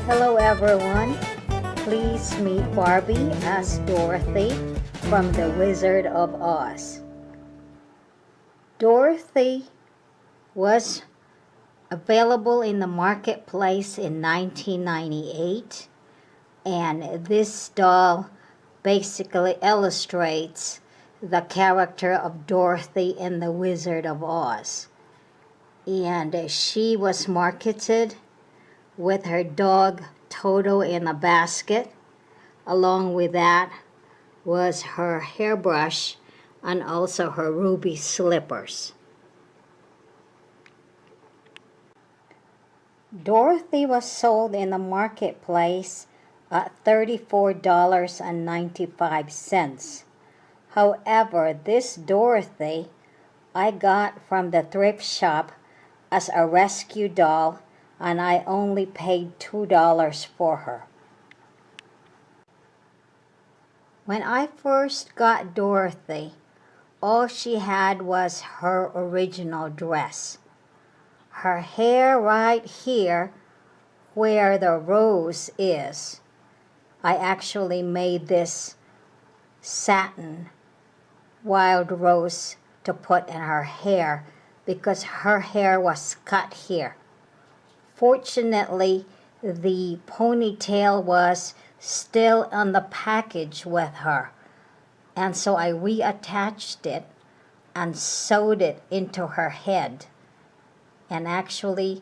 Hello everyone, please meet Barbie as Dorothy from The Wizard of Oz. Dorothy was available in the marketplace in 1998, and this doll basically illustrates the character of Dorothy in The Wizard of Oz. And she was marketed with her dog Toto in a basket. Along with that was her hairbrush and also her ruby slippers. Dorothy was sold in the marketplace at $34.95. However, this Dorothy I got from the thrift shop as a rescue doll, and I only paid $2 for her. When I first got Dorothy, all she had was her original dress. Her hair right here, where the rose is, I actually made this satin wild rose to put in her hair because her hair was cut here. Fortunately, the ponytail was still on the package with her, and so I reattached it and sewed it into her head. And actually,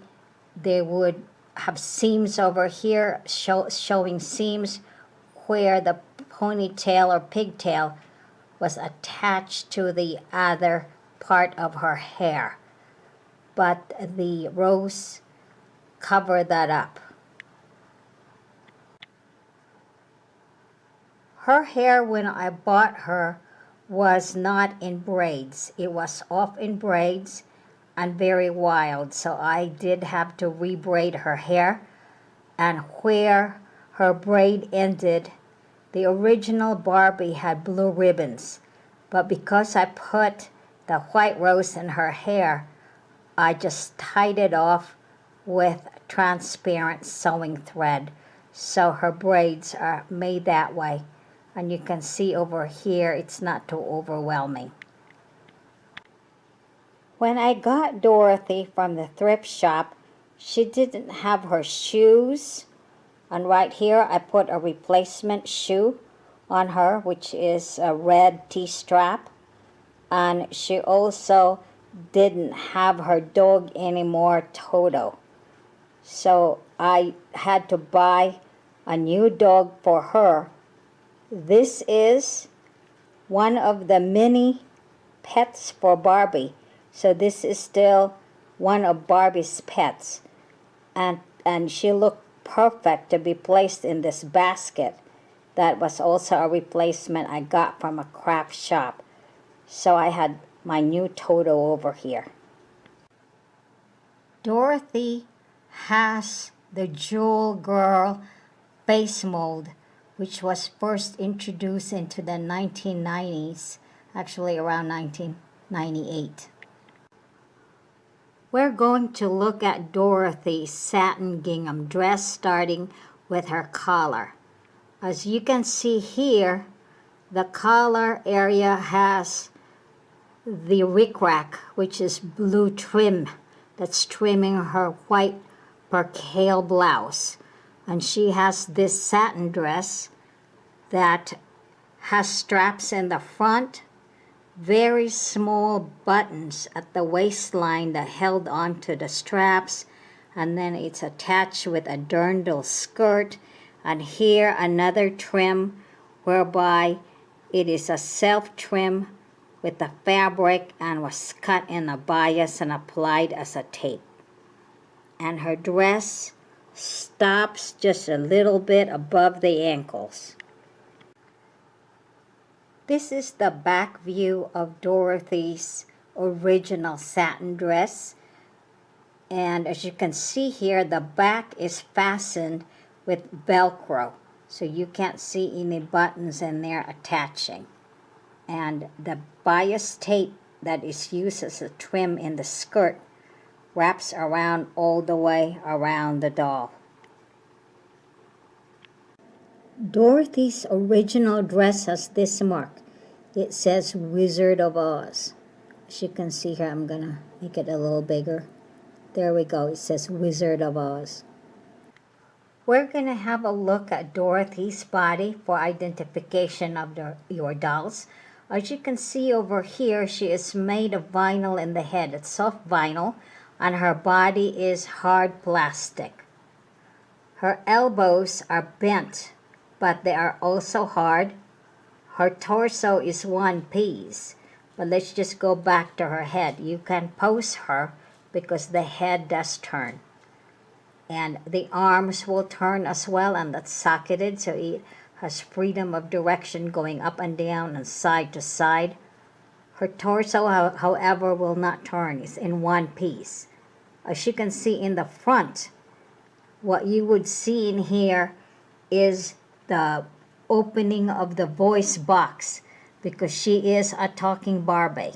they would have seams over here showing seams where the ponytail or pigtail was attached to the other part of her hair. But the rose cover that up. Her hair when I bought her was not in braids. It was off in braids and very wild, so I did have to rebraid her hair. And where her braid ended, the original Barbie had blue ribbons, but because I put the white rose in her hair, I just tied it off with transparent sewing thread, so her braids are made that way. And you can see over here it's not too overwhelming. When I got Dorothy from the thrift shop, she didn't have her shoes, and right here I put a replacement shoe on her, which is a red T-strap. And she also didn't have her dog anymore, Toto. So I had to buy a new dog for her. This is one of the mini pets for Barbie. So this is still one of Barbie's pets. And she looked perfect to be placed in this basket. That was also a replacement I got from a craft shop. So I had my new Toto over here. Dorothy has the Jewel Girl face mold, which was first introduced into the 1990s, actually around 1998. We're going to look at Dorothy's satin gingham dress, starting with her collar. As you can see here, the collar area has the rickrack, which is blue trim, that's trimming her white percale blouse. And she has this satin dress that has straps in the front, very small buttons at the waistline that held onto the straps, and then it's attached with a dirndl skirt, and here another trim whereby it is a self-trim with the fabric and was cut in a bias and applied as a tape. And her dress stops just a little bit above the ankles. This is the back view of Dorothy's original satin dress. And as you can see here, the back is fastened with Velcro. So you can't see any buttons in there attaching. And the bias tape that is used as a trim in the skirt wraps around all the way around the doll. Dorothy's original dress has this mark. It says Wizard of Oz. As you can see here, I'm gonna make it a little bigger. There we go, it says Wizard of Oz. We're gonna have a look at Dorothy's body for identification of your dolls. As you can see over here, she is made of vinyl in the head. It's soft vinyl, and her body is hard plastic. Her elbows are bent, but they are also hard. Her torso is one piece. But let's just go back to her head. You can pose her because the head does turn. And the arms will turn as well, and that's socketed, so it has freedom of direction going up and down and side to side. Her torso, however, will not turn. It's in one piece. As you can see in the front, what you would see in here is the opening of the voice box, because she is a talking Barbie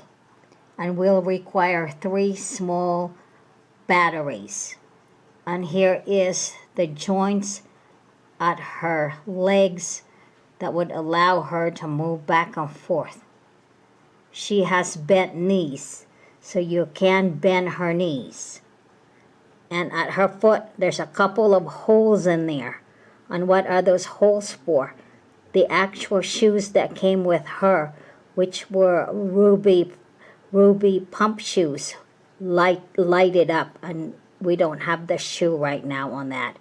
and will require 3 small batteries. And here is the joints at her legs that would allow her to move back and forth. She has bent knees, so you can bend her knees. And at her foot, there's a couple of holes in there. And what are those holes for? The actual shoes that came with her, which were ruby pump shoes, lighted up, and we don't have the shoe right now on that.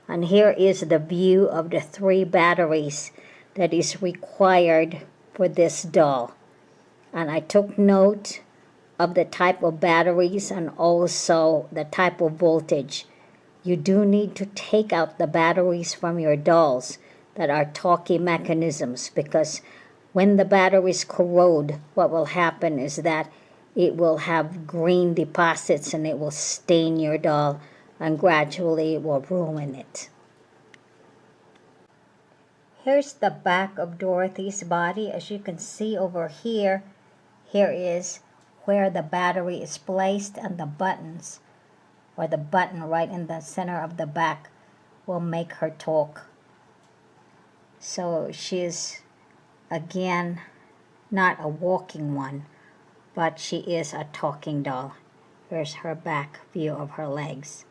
And here is the view of the 3 batteries that is required for this doll. And I took note of the type of batteries and also the type of voltage. You do need to take out the batteries from your dolls that are talkie mechanisms, because when the batteries corrode, what will happen is that it will have green deposits and it will stain your doll, and gradually it will ruin it. Here's the back of Dorothy's body. As you can see over here, here is where the battery is placed, and the buttons, or the button right in the center of the back, will make her talk. So she's, again, not a walking one, but she is a talking doll. Here's her back view of her legs.